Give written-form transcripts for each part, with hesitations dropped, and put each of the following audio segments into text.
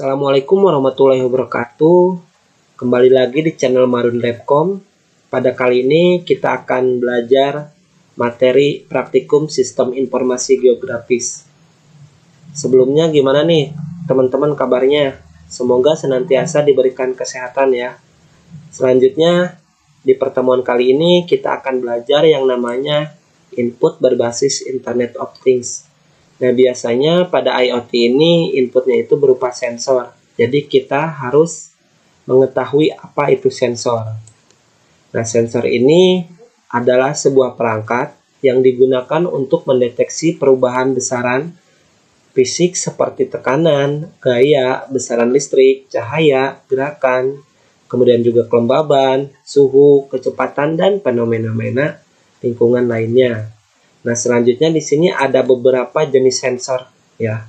Assalamualaikum warahmatullahi wabarakatuh. Kembali lagi di channel Marun Labcom. Pada kali ini kita akan belajar materi praktikum Sistem Informasi Geografis. Sebelumnya gimana nih teman-teman kabarnya? Semoga senantiasa diberikan kesehatan ya. Selanjutnya di pertemuan kali ini kita akan belajar yang namanya input berbasis Internet of Things. Nah, biasanya pada IoT ini inputnya itu berupa sensor. Jadi kita harus mengetahui apa itu sensor. Nah, sensor ini adalah sebuah perangkat yang digunakan untuk mendeteksi perubahan besaran fisik seperti tekanan, gaya, besaran listrik, cahaya, gerakan, kemudian juga kelembaban, suhu, kecepatan, dan fenomena lingkungan lainnya. Nah, selanjutnya di sini ada beberapa jenis sensor ya.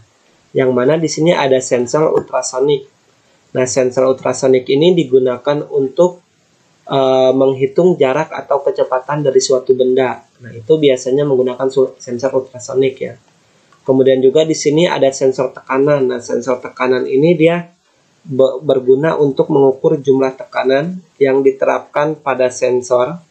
Yang mana di sini ada sensor ultrasonik. Nah, sensor ultrasonik ini digunakan untuk menghitung jarak atau kecepatan dari suatu benda. Nah, itu biasanya menggunakan sensor ultrasonik ya. Kemudian juga di sini ada sensor tekanan. Nah, sensor tekanan ini dia berguna untuk mengukur jumlah tekanan yang diterapkan pada sensor,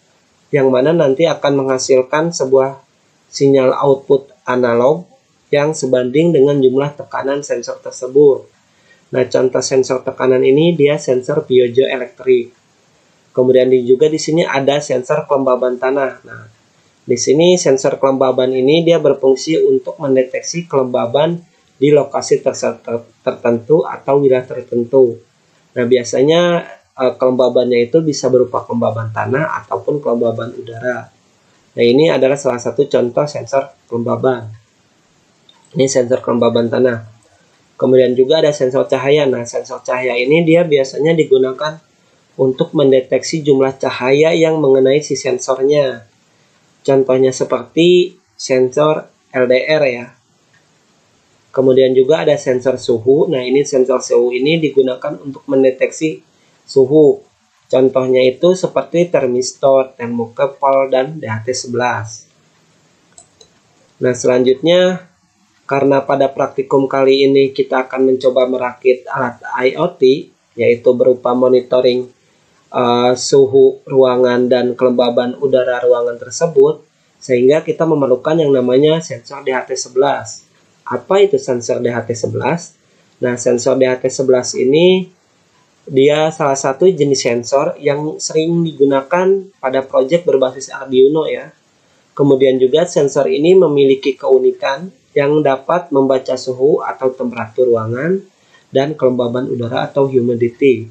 yang mana nanti akan menghasilkan sebuah sinyal output analog yang sebanding dengan jumlah tekanan sensor tersebut. Nah, contoh sensor tekanan ini dia sensor piezoelektrik. Kemudian juga di sini ada sensor kelembaban tanah. Nah, di sini sensor kelembaban ini dia berfungsi untuk mendeteksi kelembaban di lokasi tertentu atau wilayah tertentu. Nah, biasanya kelembabannya itu bisa berupa kelembaban tanah ataupun kelembaban udara. Nah, ini adalah salah satu contoh sensor kelembaban. Ini sensor kelembaban tanah. Kemudian juga ada sensor cahaya. Nah, sensor cahaya ini dia biasanya digunakan untuk mendeteksi jumlah cahaya yang mengenai si sensornya. Contohnya seperti sensor LDR ya. Kemudian juga ada sensor suhu. Nah, ini sensor suhu ini digunakan untuk mendeteksi suhu. Contohnya itu seperti termistor, termokepel, dan DHT11. Nah, selanjutnya karena pada praktikum kali ini kita akan mencoba merakit alat IoT, yaitu berupa monitoring suhu ruangan dan kelembaban udara ruangan tersebut, sehingga kita memerlukan yang namanya sensor DHT11. Apa itu sensor DHT11? Nah, sensor DHT11 ini dia salah satu jenis sensor yang sering digunakan pada proyek berbasis Arduino ya. Kemudian juga sensor ini memiliki keunikan yang dapat membaca suhu atau temperatur ruangan dan kelembaban udara atau humidity.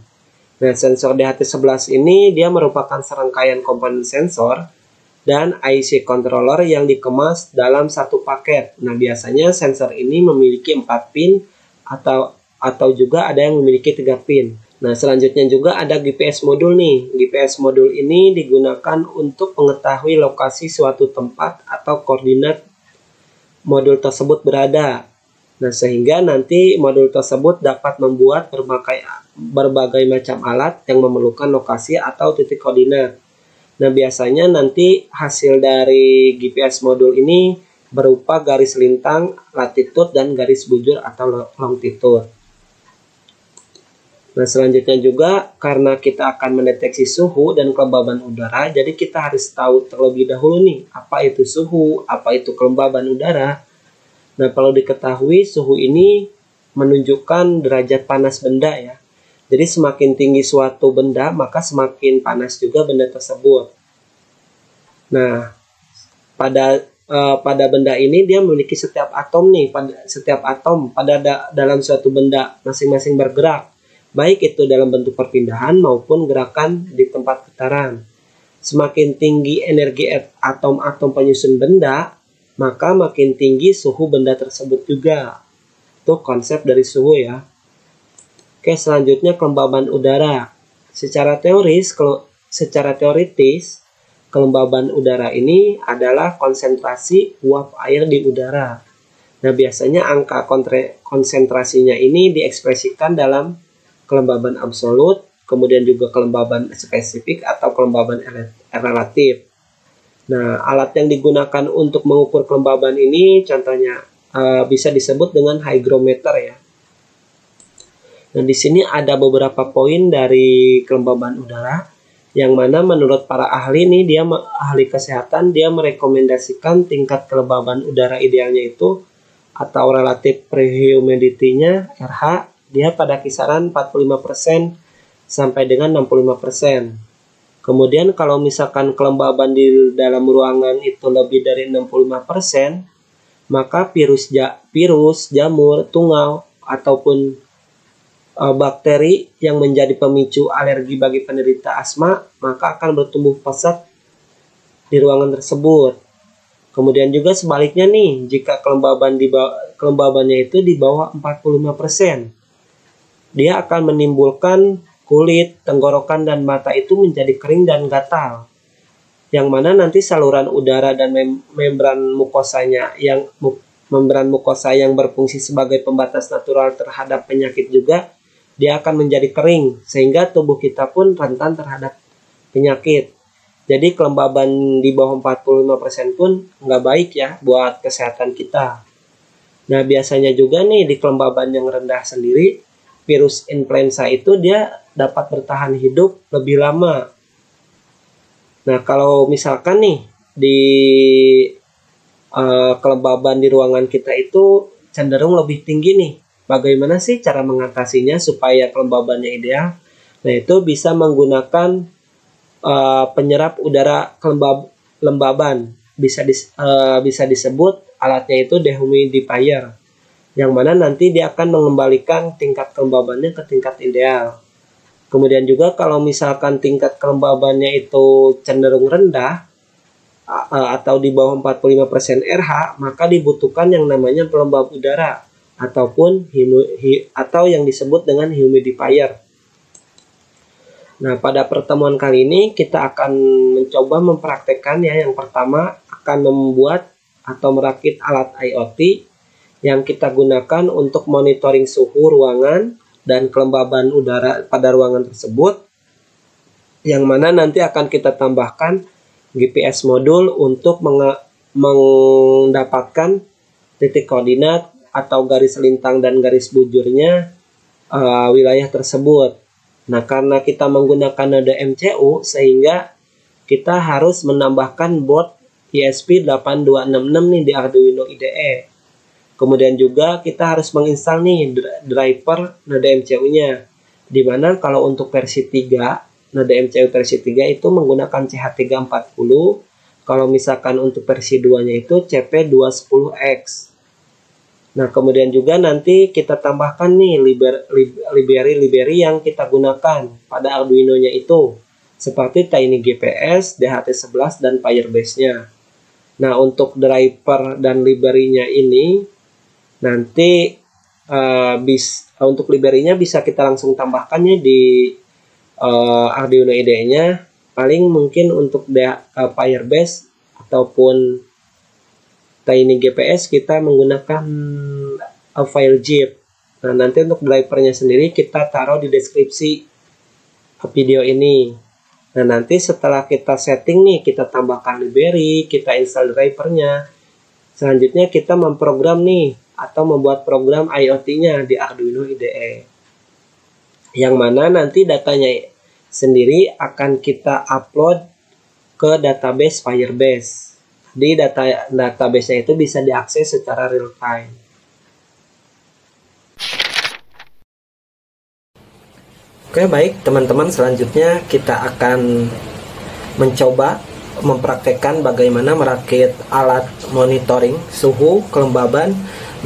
Nah, sensor DHT11 ini dia merupakan serangkaian komponen sensor dan IC controller yang dikemas dalam satu paket. Nah, biasanya sensor ini memiliki 4 pin atau juga ada yang memiliki 3 pin. Nah, selanjutnya juga ada GPS modul nih. GPS modul ini digunakan untuk mengetahui lokasi suatu tempat atau koordinat modul tersebut berada. Nah, sehingga nanti modul tersebut dapat membuat berbagai macam alat yang memerlukan lokasi atau titik koordinat. Nah, biasanya nanti hasil dari GPS modul ini berupa garis lintang, latitude, dan garis bujur atau longitude. Nah, selanjutnya juga karena kita akan mendeteksi suhu dan kelembaban udara, jadi kita harus tahu terlebih dahulu nih, apa itu suhu, apa itu kelembaban udara. Nah, perlu diketahui suhu ini menunjukkan derajat panas benda ya. Jadi semakin tinggi suatu benda, maka semakin panas juga benda tersebut. Nah, pada benda ini dia memiliki setiap atom nih, setiap atom dalam suatu benda masing-masing bergerak. Baik itu dalam bentuk perpindahan maupun gerakan di tempat putaran. Semakin tinggi energi atom-atom penyusun benda, maka makin tinggi suhu benda tersebut juga. Itu konsep dari suhu ya. Oke, selanjutnya kelembaban udara. Secara teoritis, kelembaban udara ini adalah konsentrasi uap air di udara. Nah, biasanya angka konsentrasinya ini diekspresikan dalam kelembaban absolut, kemudian juga kelembaban spesifik atau kelembaban relatif. Nah, alat yang digunakan untuk mengukur kelembaban ini contohnya bisa disebut dengan hygrometer ya. Nah, di sini ada beberapa poin dari kelembaban udara yang mana menurut para ahli nih, ahli kesehatan, dia merekomendasikan tingkat kelembaban udara idealnya itu atau relatif prehumidity-nya RH dia pada kisaran 45% sampai dengan 65%. Kemudian kalau misalkan kelembaban di dalam ruangan itu lebih dari 65%, maka virus, jamur, tungau ataupun bakteri yang menjadi pemicu alergi bagi penderita asma maka akan bertumbuh pesat di ruangan tersebut. Kemudian juga sebaliknya nih, jika kelembabannya itu di bawah 45%, dia akan menimbulkan kulit, tenggorokan, dan mata itu menjadi kering dan gatal. Yang mana nanti saluran udara dan membran mukosa yang berfungsi sebagai pembatas natural terhadap penyakit juga dia akan menjadi kering, sehingga tubuh kita pun rentan terhadap penyakit. Jadi kelembaban di bawah 45% pun nggak baik ya buat kesehatan kita. Nah, biasanya juga nih di kelembaban yang rendah sendiri, virus influenza itu dia dapat bertahan hidup lebih lama. Nah, kalau misalkan nih di kelembaban di ruangan kita itu cenderung lebih tinggi nih, bagaimana sih cara mengatasinya supaya kelembabannya ideal? Nah, itu bisa menggunakan penyerap udara kelembaban. Bisa disebut alatnya itu dehumidifier, yang mana nanti dia akan mengembalikan tingkat kelembabannya ke tingkat ideal. Kemudian juga kalau misalkan tingkat kelembabannya itu cenderung rendah atau di bawah 45% RH, maka dibutuhkan yang namanya pelembab udara ataupun atau yang disebut dengan humidifier. Nah, pada pertemuan kali ini kita akan mencoba mempraktekkan ya. Yang pertama akan membuat atau merakit alat IoT yang kita gunakan untuk monitoring suhu ruangan dan kelembaban udara pada ruangan tersebut, yang mana nanti akan kita tambahkan GPS modul untuk mendapatkan titik koordinat atau garis lintang dan garis bujurnya wilayah tersebut. Nah, karena kita menggunakan node MCU, sehingga kita harus menambahkan board ESP8266 nih di Arduino IDE. Kemudian juga kita harus menginstal nih driver node MCU-nya. Dimana kalau untuk versi 3, node MCU versi 3 itu menggunakan CH340. Kalau misalkan untuk versi 2-nya itu CP210X. Nah, kemudian juga nanti kita tambahkan nih library yang kita gunakan pada Arduino-nya itu, seperti TinyGPS, DHT11, dan Firebase-nya. Nah, untuk driver dan library-nya ini, nanti untuk library-nya bisa kita langsung tambahkannya di Arduino IDE-nya. Paling mungkin untuk Firebase ataupun TinyGPS kita menggunakan file zip. Nah, nanti untuk drivernya sendiri kita taruh di deskripsi video ini. Nah, nanti setelah kita setting nih, kita tambahkan library, kita install drivernya. Selanjutnya kita memprogram nih atau membuat program IoT-nya di Arduino IDE. Yang mana nanti datanya sendiri akan kita upload ke database Firebase. Di database-nya itu bisa diakses secara real time. Oke, baik teman-teman, selanjutnya kita akan mencoba mempraktekkan bagaimana merakit alat monitoring suhu, kelembaban,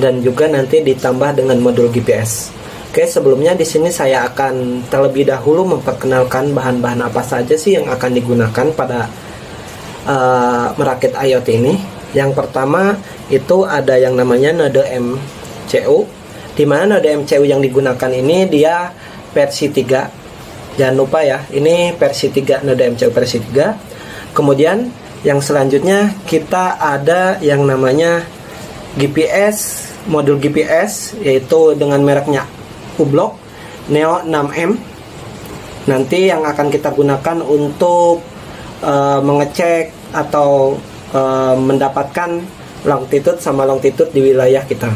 dan juga nanti ditambah dengan modul GPS. Oke, sebelumnya di sini saya akan terlebih dahulu memperkenalkan bahan-bahan apa saja sih yang akan digunakan pada merakit IoT ini. Yang pertama itu ada yang namanya node MCU, di mana node MCU yang digunakan ini dia versi 3. Jangan lupa ya, ini versi 3, node MCU versi 3. Kemudian yang selanjutnya kita ada yang namanya GPS, modul GPS, yaitu dengan mereknya U-Block Neo 6M. Nanti yang akan kita gunakan untuk mengecek atau mendapatkan longitude sama longitude di wilayah kita.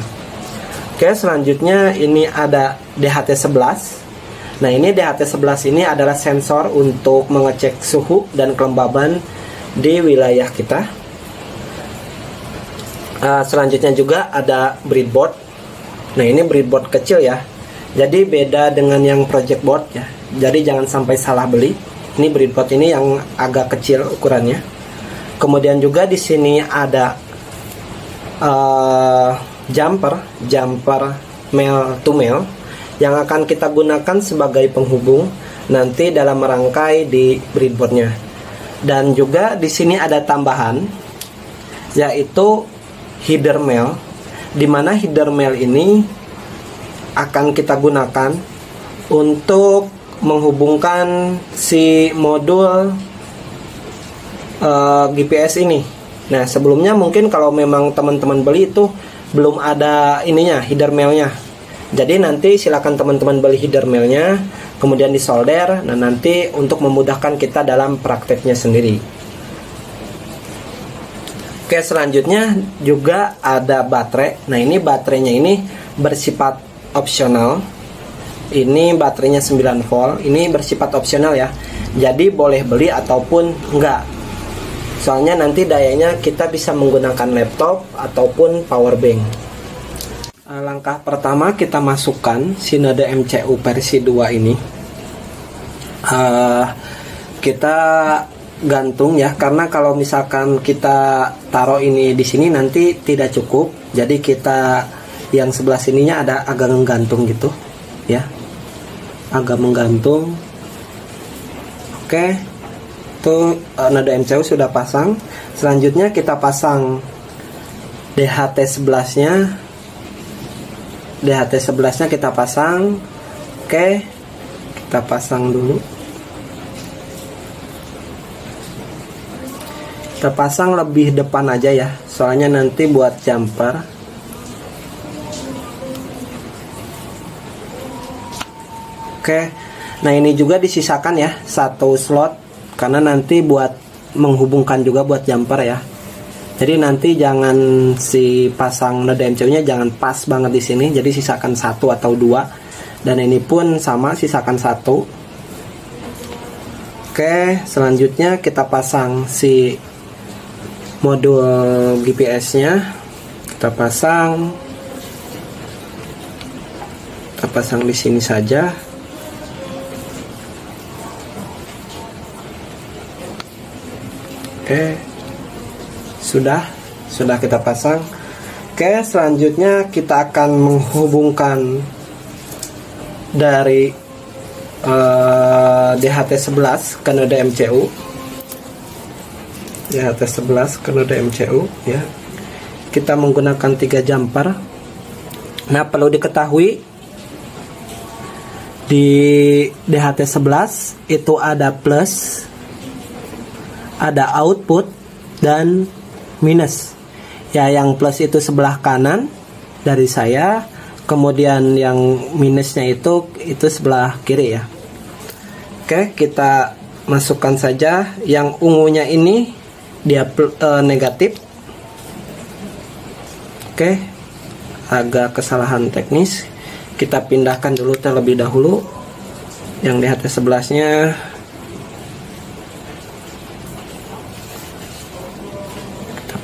Oke, selanjutnya ini ada DHT11. Nah, ini DHT11 ini adalah sensor untuk mengecek suhu dan kelembaban di wilayah kita. Selanjutnya juga ada breadboard. Nah, ini breadboard kecil ya. Jadi beda dengan yang project board ya. Jadi jangan sampai salah beli. Ini breadboard ini yang agak kecil ukurannya. Kemudian juga di sini ada jumper male to male yang akan kita gunakan sebagai penghubung nanti dalam merangkai di breadboardnya. Dan juga di sini ada tambahan, yaitu header male, di mana header male ini akan kita gunakan untuk menghubungkan si modul GPS ini. Nah, sebelumnya mungkin kalau memang teman-teman beli itu belum ada ininya, header male-nya. Jadi nanti silakan teman-teman beli header male-nya, kemudian disolder. Nah, nanti untuk memudahkan kita dalam prakteknya sendiri. Oke, selanjutnya juga ada baterai. Nah, ini baterainya ini bersifat opsional. Ini baterainya 9 volt. Ini bersifat opsional ya. Jadi boleh beli ataupun enggak. Soalnya nanti dayanya kita bisa menggunakan laptop ataupun power bank. Langkah pertama kita masukkan si Node MCU versi 2 ini. Kita gantung ya, karena kalau misalkan kita taruh ini di sini nanti tidak cukup. Jadi kita yang sebelah sininya ada agak menggantung gitu ya. Agak menggantung. Oke. Tuh Node MCU sudah pasang. Selanjutnya kita pasang DHT11-nya. DHT11-nya kita pasang. Oke, kita pasang dulu. Kita pasang lebih depan aja ya, soalnya nanti buat jumper. Oke, nah ini juga disisakan ya, satu slot, karena nanti buat menghubungkan juga buat jumper ya. Jadi nanti jangan si pasang Node MCU-nya jangan pas banget di sini. Jadi sisakan 1 atau 2. Dan ini pun sama, sisakan 1. Oke, selanjutnya kita pasang si modul GPS-nya. Kita pasang di sini saja. Oke. Sudah kita pasang. Oke, selanjutnya kita akan menghubungkan dari DHT11 ke Node MCU. DHT11 ke Node MCU ya. Kita menggunakan 3 jumper. Nah, perlu diketahui di DHT11 itu ada plus, ada output dan minus ya. Yang plus itu sebelah kanan dari saya, kemudian yang minusnya itu sebelah kiri ya. Oke, kita masukkan saja. Yang ungunya ini dia negatif. Oke, agak kesalahan teknis, kita pindahkan dulu terlebih dahulu yang DHT11-nya.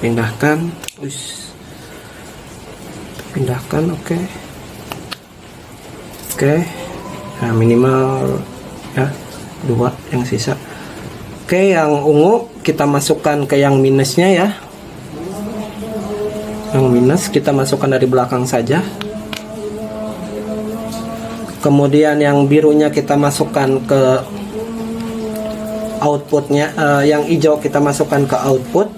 Pindahkan, oke. Nah, minimal ya 2 yang sisa. Oke, yang ungu kita masukkan ke yang minusnya ya. Yang minus kita masukkan dari belakang saja. Kemudian yang birunya kita masukkan ke outputnya. Yang hijau kita masukkan ke output.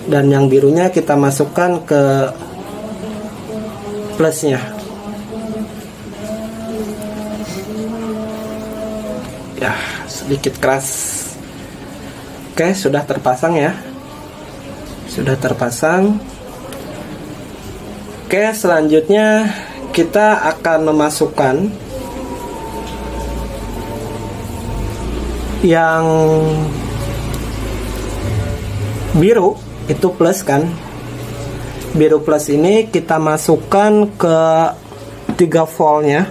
Dan yang birunya kita masukkan ke plusnya. Ya, sedikit keras. Oke, sudah terpasang ya. Sudah terpasang. Oke, selanjutnya kita akan memasukkan yang biru itu plus kan, biru plus ini kita masukkan ke 3 voltnya.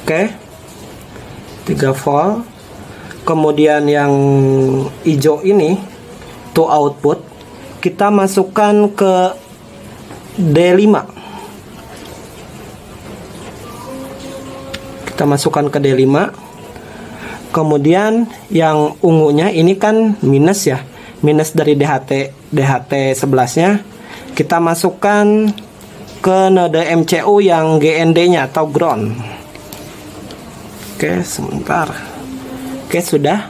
Oke, 3 volt. Kemudian yang hijau ini to output kita masukkan ke D5. Kita masukkan ke D5. Kemudian yang ungunya ini kan minus ya, minus dari DHT 11-nya. Kita masukkan ke node MCU yang GND-nya atau ground. Oke, sebentar. Oke, sudah.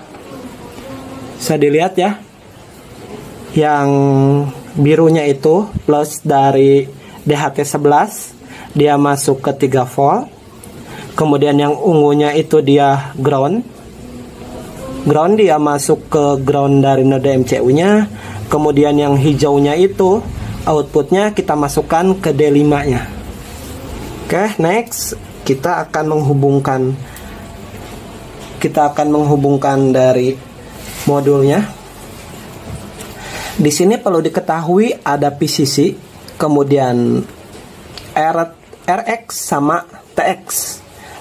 Bisa dilihat ya. Yang birunya itu plus dari DHT 11, dia masuk ke 3 volt. Kemudian yang ungunya itu dia ground. Ground dia masuk ke ground dari node MCU-nya. Kemudian yang hijaunya itu outputnya kita masukkan ke D5-nya. Oke, next kita akan menghubungkan dari modulnya. Di sini perlu diketahui ada PCC, kemudian RX sama TX,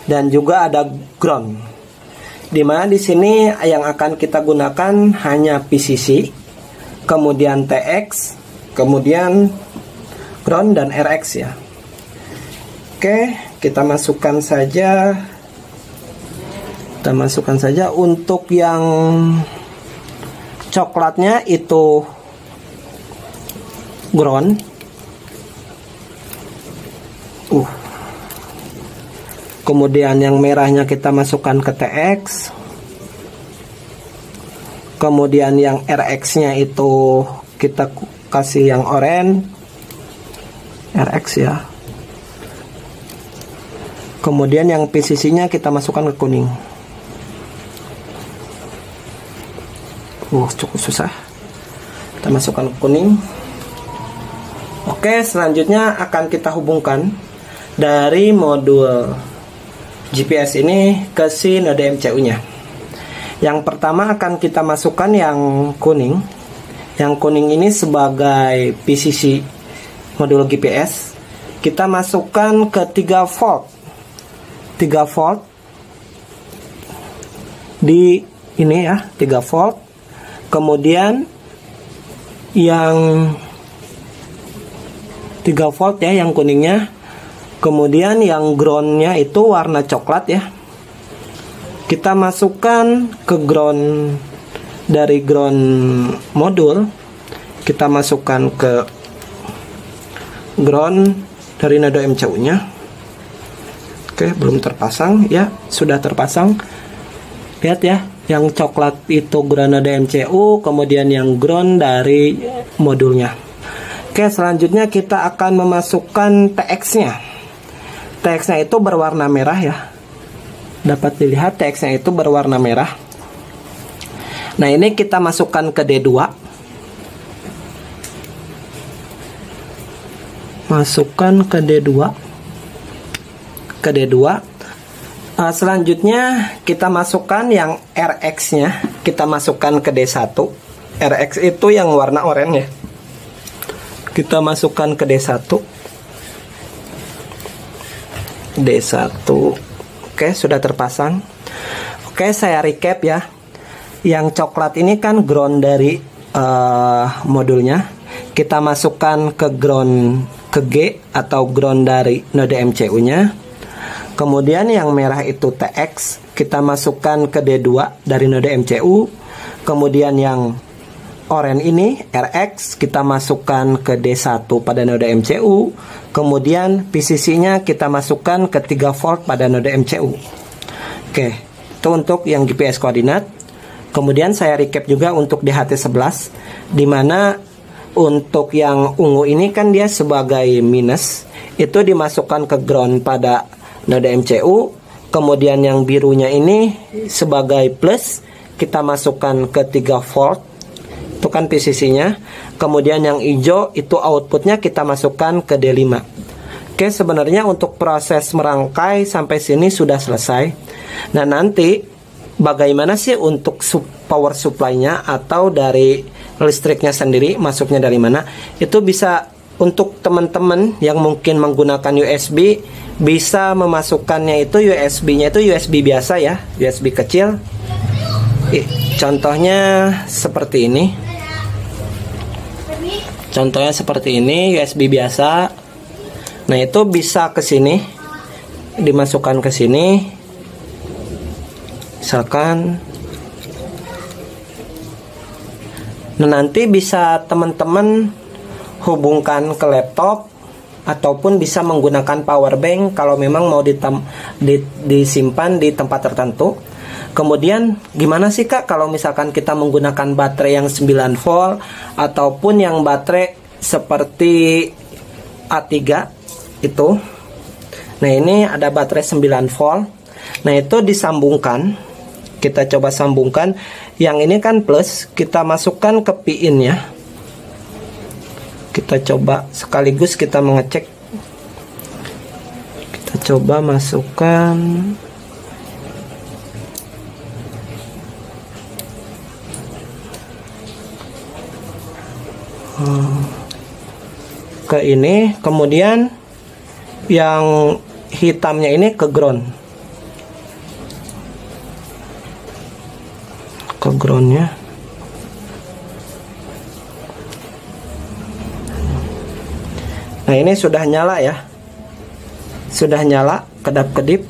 dan juga ada ground. Dimana di sini yang akan kita gunakan hanya PCC, kemudian TX, kemudian ground dan RX ya. Oke, kita masukkan saja. Untuk yang coklatnya itu ground. Kemudian yang merahnya kita masukkan ke TX. Kemudian yang RX-nya itu kita kasih yang oranye. RX ya. Kemudian yang PCC-nya kita masukkan ke kuning. Cukup susah. Kita masukkan ke kuning. Oke, selanjutnya akan kita hubungkan dari modul GPS ini ke si node MCU-nya. Yang pertama akan kita masukkan yang kuning. Yang kuning ini sebagai PCC modul GPS. Kita masukkan ke 3 volt. 3 volt di ini ya, 3 volt. Kemudian yang 3 volt ya, yang kuningnya. Kemudian yang groundnya itu warna coklat ya. Kita masukkan ke ground dari ground modul. Kita masukkan ke ground dari node MCU-nya. Oke, belum terpasang ya, sudah terpasang. Lihat ya, yang coklat itu ground node MCU, kemudian yang ground dari modulnya. Oke, selanjutnya kita akan memasukkan TX-nya. TX-nya itu berwarna merah ya. Dapat dilihat TX-nya itu berwarna merah. Nah, ini kita masukkan ke D2. Masukkan ke D2. Ke D2. Selanjutnya kita masukkan yang RX-nya. Kita masukkan ke D1. RX itu yang warna oranye ya. Kita masukkan ke D1. D1. Oke, sudah terpasang. Oke, saya recap ya. Yang coklat ini kan ground dari modulnya. Kita masukkan ke ground ke G atau ground dari node MCU-nya. Kemudian yang merah itu TX, kita masukkan ke D2 dari node MCU. Kemudian yang oranye ini RX, kita masukkan ke D1 pada node MCU. Kemudian PCC-nya kita masukkan ke 3 volt pada node MCU. Oke, itu untuk yang GPS koordinat. Kemudian saya recap juga untuk DHT11, dimana untuk yang ungu ini kan dia sebagai minus, itu dimasukkan ke ground pada node MCU. Kemudian yang birunya ini sebagai plus, kita masukkan ke 3 volt, itu kan PCC-nya. Kemudian yang hijau itu outputnya kita masukkan ke D5. Oke, sebenarnya untuk proses merangkai sampai sini sudah selesai. Nah, nanti bagaimana sih untuk power supply-nya atau dari listriknya sendiri, masuknya dari mana. Itu bisa untuk teman-teman yang mungkin menggunakan USB, bisa memasukkannya itu USB-nya itu USB biasa ya, USB kecil. Contohnya seperti ini. Contohnya seperti ini, USB biasa. Nah, itu bisa ke sini, dimasukkan ke sini. Misalkan, nah nanti bisa teman-teman hubungkan ke laptop ataupun bisa menggunakan power bank kalau memang mau disimpan di tempat tertentu. Kemudian gimana sih Kak kalau misalkan kita menggunakan baterai yang 9 volt ataupun yang baterai seperti A3 itu. Nah, ini ada baterai 9 volt. Nah, itu disambungkan. Kita coba sambungkan. Yang ini kan plus, kita masukkan ke pin ya. Kita coba sekaligus kita mengecek. Kita coba masukkan ke ini, kemudian yang hitamnya ini ke ground. Ke groundnya. Nah, ini sudah nyala ya. Sudah nyala, kedap-kedip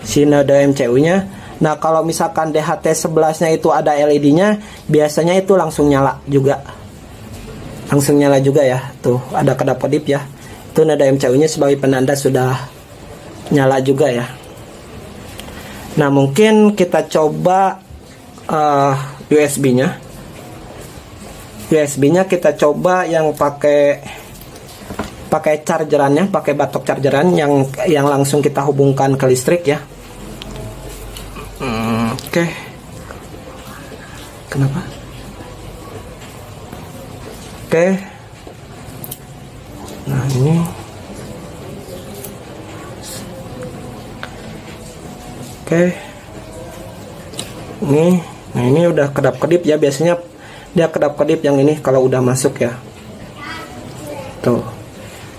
si node MCU-nya. Nah, kalau misalkan DHT11-nya itu ada LED-nya, biasanya itu langsung nyala juga. Langsung nyala juga ya. Tuh, ada kedap-kedip ya. Itu node MCU-nya sebagai penanda sudah nyala juga ya. Nah, mungkin kita coba USB-nya. USB-nya kita coba yang pakai chargerannya, pakai batok chargeran yang langsung kita hubungkan ke listrik ya. Oke. Kenapa? Oke. Nah, ini. Oke. Nah, ini udah kedap-kedip ya, biasanya dia kedap-kedip yang ini kalau udah masuk ya. Tuh.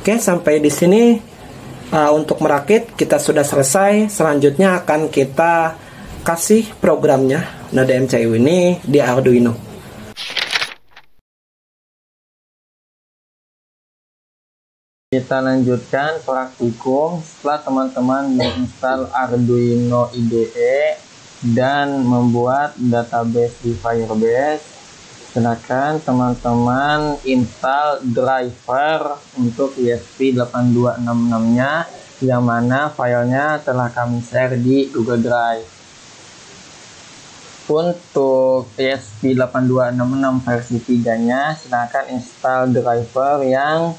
Oke, sampai di sini untuk merakit kita sudah selesai. Selanjutnya akan kita kasih programnya node MCU ini di Arduino. Kita lanjutkan praktikum setelah teman-teman menginstal Arduino IDE dan membuat database di Firebase. Silakan teman-teman install driver untuk ESP8266-nya, yang mana filenya telah kami share di Google Drive. Untuk ESP8266 versi 3-nya, silakan install driver yang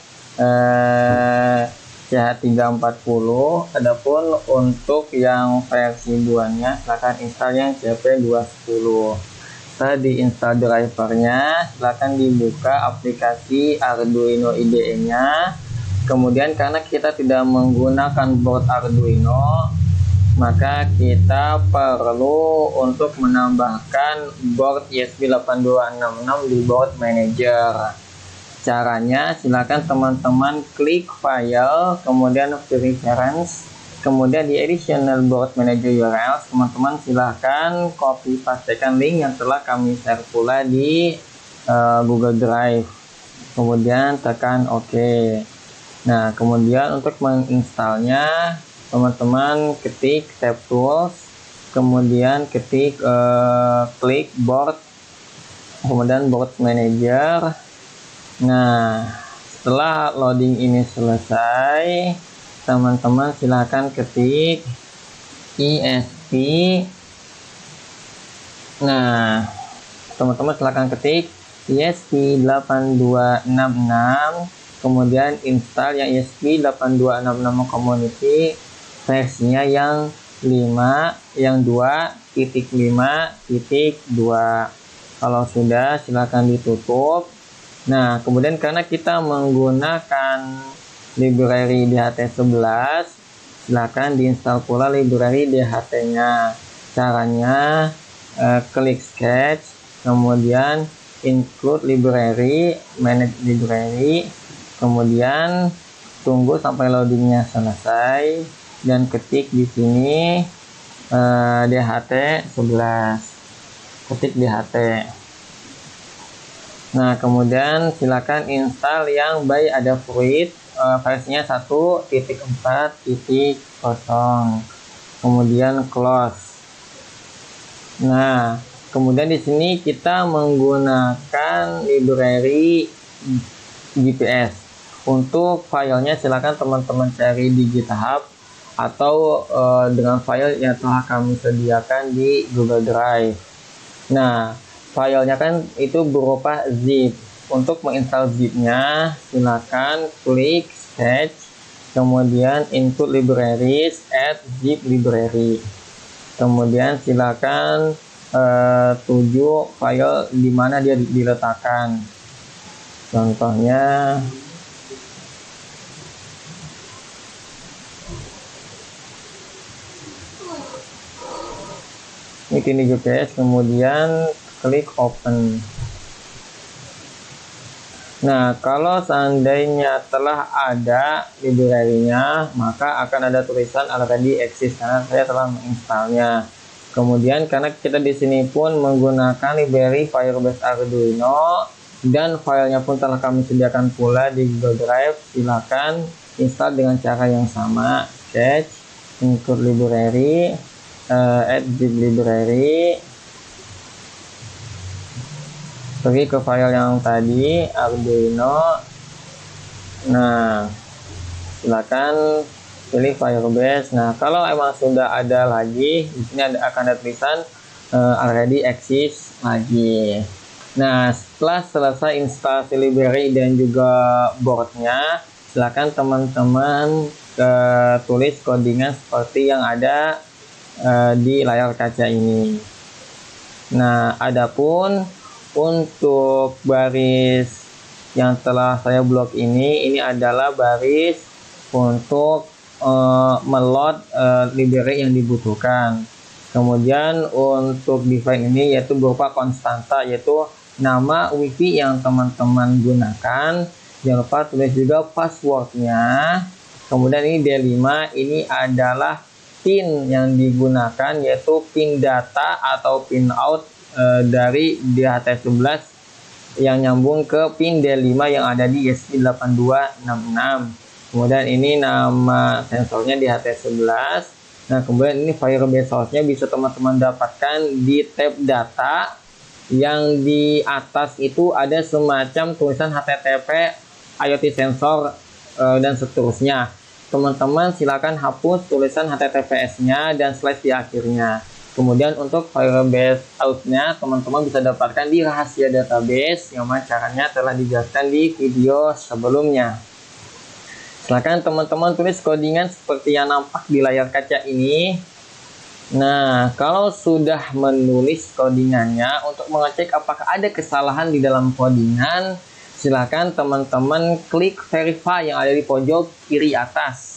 CH340. Adapun untuk yang versi 2-nya, silakan install yang CP210. Setelah diinstal drivernya, silakan dibuka aplikasi Arduino IDE-nya. Kemudian karena kita tidak menggunakan board Arduino, maka kita perlu untuk menambahkan board ESP8266 di board manager. Caranya, silakan teman-teman klik file, kemudian preference, kemudian di additional board manager URL, teman-teman silahkan copy pastekan link yang telah kami share pula di Google Drive. Kemudian tekan OK. Nah, kemudian untuk menginstalnya, teman-teman ketik tab tools, kemudian ketik klik board, kemudian board manager. Nah, setelah loading ini selesai, teman-teman silahkan ketik ESP. Nah, teman-teman silahkan ketik ESP8266, kemudian install yang ESP8266 community versinya yang 5, yang 2.5.2. Kalau sudah, silahkan ditutup. Nah, kemudian karena kita menggunakan library DHT11, silakan diinstal pula library DHT-nya. Caranya klik sketch, kemudian include library, manage library, kemudian tunggu sampai loadingnya selesai dan ketik di sini DHT 11, ketik DHT. Nah, kemudian silakan install yang by Adafruit, versinya 1.4.0, kemudian close. Nah, kemudian di sini kita menggunakan library GPS. Untuk filenya silakan teman-teman cari di GitHub atau dengan file yang telah kami sediakan di Google Drive. Nah, filenya kan itu berupa zip. Untuk menginstal zipnya silakan klik Sketch, kemudian Input Libraries, Add Zip Library. Kemudian silakan tuju file di mana dia diletakkan. Contohnya ini GPS, kemudian klik Open. Nah, kalau seandainya telah ada library-nya, maka akan ada tulisan already exist karena saya telah menginstalnya. Kemudian karena kita di sini pun menggunakan library Firebase Arduino dan filenya pun telah kami sediakan pula di Google Drive, silakan install dengan cara yang sama. Sketch, include library, add zip library, pergi ke file yang tadi Arduino. Nah, silakan pilih Firebase. Nah, kalau emang sudah ada lagi, di sini akan ada tulisan already exist lagi. Nah, setelah selesai instalasi library dan juga boardnya, silakan teman-teman tulis codingan seperti yang ada di layar kaca ini. Nah, adapun untuk baris yang telah saya blok ini adalah baris untuk meload library yang dibutuhkan. Kemudian untuk define ini yaitu berupa konstanta, yaitu nama wifi yang teman-teman gunakan. Jangan lupa tulis juga passwordnya. Kemudian ini D5, ini adalah pin yang digunakan, yaitu pin data atau pin out dari DHT11 yang nyambung ke pin D5 yang ada di ESP8266. Kemudian ini nama sensornya DHT11. Nah, kemudian ini Firebase source-nya bisa teman-teman dapatkan di tab data, yang di atas itu ada semacam tulisan HTTP IoT sensor dan seterusnya. Teman-teman silakan hapus tulisan HTTPS-nya dan slash di akhirnya. Kemudian untuk Firebase out-nya teman-teman bisa dapatkan di rahasia database, yang mana caranya telah dijelaskan di video sebelumnya. Silakan teman-teman tulis codingan seperti yang nampak di layar kaca ini. Nah, kalau sudah menulis codingannya, untuk mengecek apakah ada kesalahan di dalam codingan, silakan teman-teman klik verify yang ada di pojok kiri atas.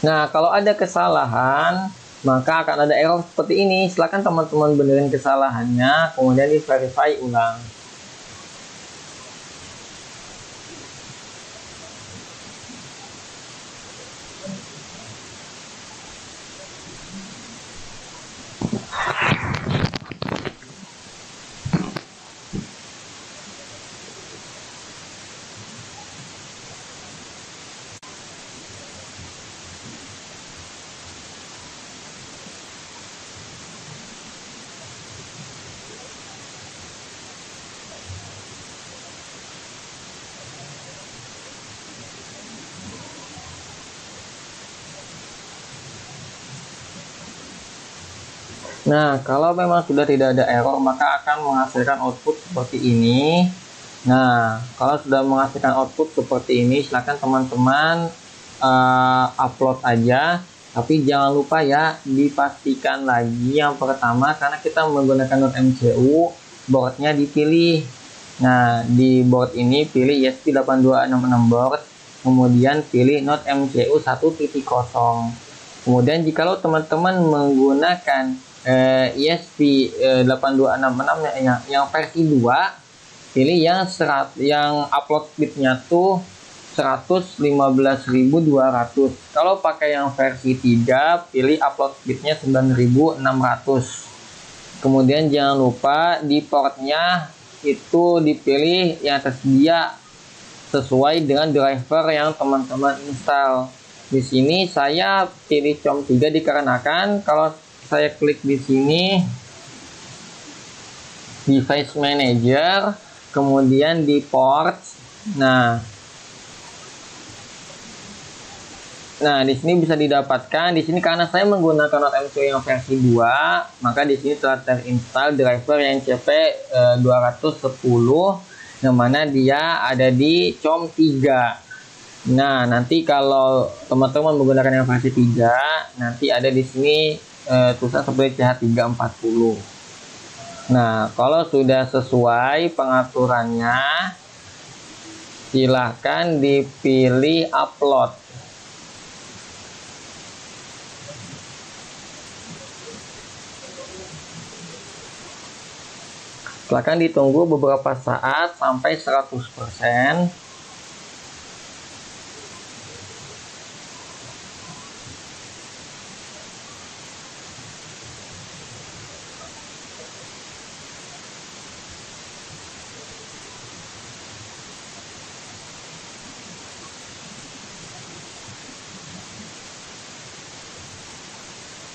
Nah, kalau ada kesalahan, maka akan ada error seperti ini. Silakan teman-teman benerin kesalahannya, kemudian di verify ulang. Nah, kalau memang sudah tidak ada error, maka akan menghasilkan output seperti ini. Nah, kalau sudah menghasilkan output seperti ini, silakan teman-teman upload aja. Tapi jangan lupa ya, dipastikan lagi yang pertama, karena kita menggunakan Node MCU, boardnya dipilih. Nah, di board ini pilih ESP8266 board, kemudian pilih Node MCU 1.0. Kemudian jikalau teman-teman menggunakan ESP8266 yang versi 2, pilih yang upload speednya tuh 115.200. Kalau pakai yang versi 3, pilih upload speednya 9.600. Kemudian jangan lupa di portnya itu dipilih yang tersedia sesuai dengan driver yang teman-teman install. Di sini saya pilih COM3 dikarenakan kalau saya klik di sini device manager, kemudian di ports. Nah, di sini bisa didapatkan. Di sini karena saya menggunakan Node MCU yang versi 2, maka di sini telah terinstall driver yang CP210, yang mana dia ada di COM3. Nah, nanti kalau teman-teman menggunakan yang versi 3, nanti ada di sini tulisan seperti CH340. Nah, kalau sudah sesuai pengaturannya, silahkan dipilih upload. Silahkan ditunggu beberapa saat sampai 100%.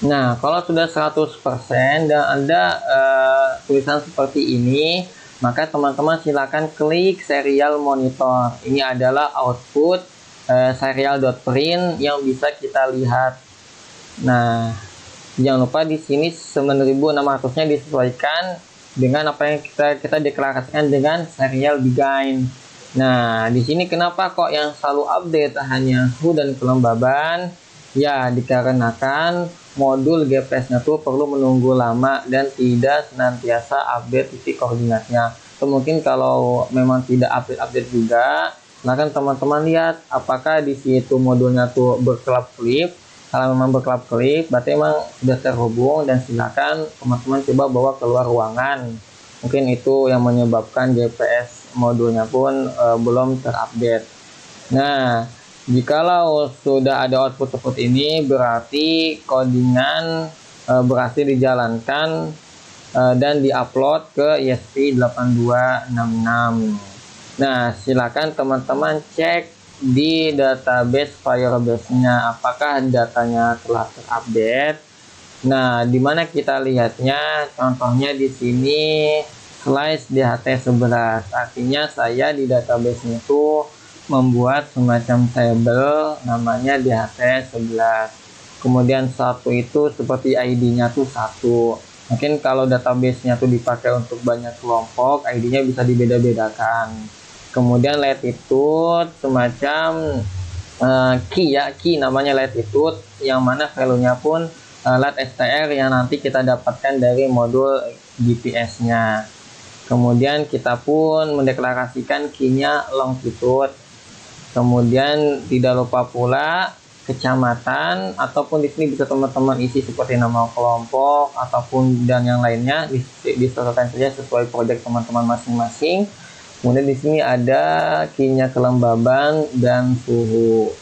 Nah, kalau sudah 100% dan ada tulisan seperti ini, maka teman-teman silakan klik serial monitor. Ini adalah output serial.print yang bisa kita lihat. Nah, jangan lupa di sini 9600-nya disesuaikan dengan apa yang kita deklarasikan dengan serial begin. Nah, di sini kenapa kok yang selalu update hanya suhu dan kelembaban? Ya, dikarenakan modul GPS-nya tuh perlu menunggu lama dan tidak senantiasa update titik koordinatnya. Atau mungkin kalau memang tidak update juga, silahkan teman-teman lihat apakah di situ modulnya tuh berkelap-kelip. Kalau memang berkelap-kelip, berarti memang sudah terhubung, dan silakan teman-teman coba bawa keluar ruangan. Mungkin itu yang menyebabkan GPS modulnya pun belum terupdate. Nah, jikalau sudah ada output seperti ini, berarti codingan berhasil dijalankan dan diupload ke ESP8266. Nah, silakan teman-teman cek di database Firebase-nya apakah datanya telah terupdate. Nah, dimana kita lihatnya, contohnya di sini slice DHT11. Artinya saya di database-nya itu membuat semacam table namanya DHT11. Kemudian satu itu seperti ID-nya tuh 1. Mungkin kalau database-nya tuh dipakai untuk banyak kelompok, ID-nya bisa dibeda-bedakan. Kemudian latitude semacam key namanya latitude, yang mana value-nya pun lat str yang nanti kita dapatkan dari modul GPS-nya. Kemudian kita pun mendeklarasikan key-nya longitude. Kemudian tidak lupa pula kecamatan, ataupun di sini bisa teman-teman isi seperti nama kelompok ataupun dan yang lainnya, disesuaikan saja sesuai project teman-teman masing-masing. Kemudian di sini ada key-nya kelembaban dan suhu.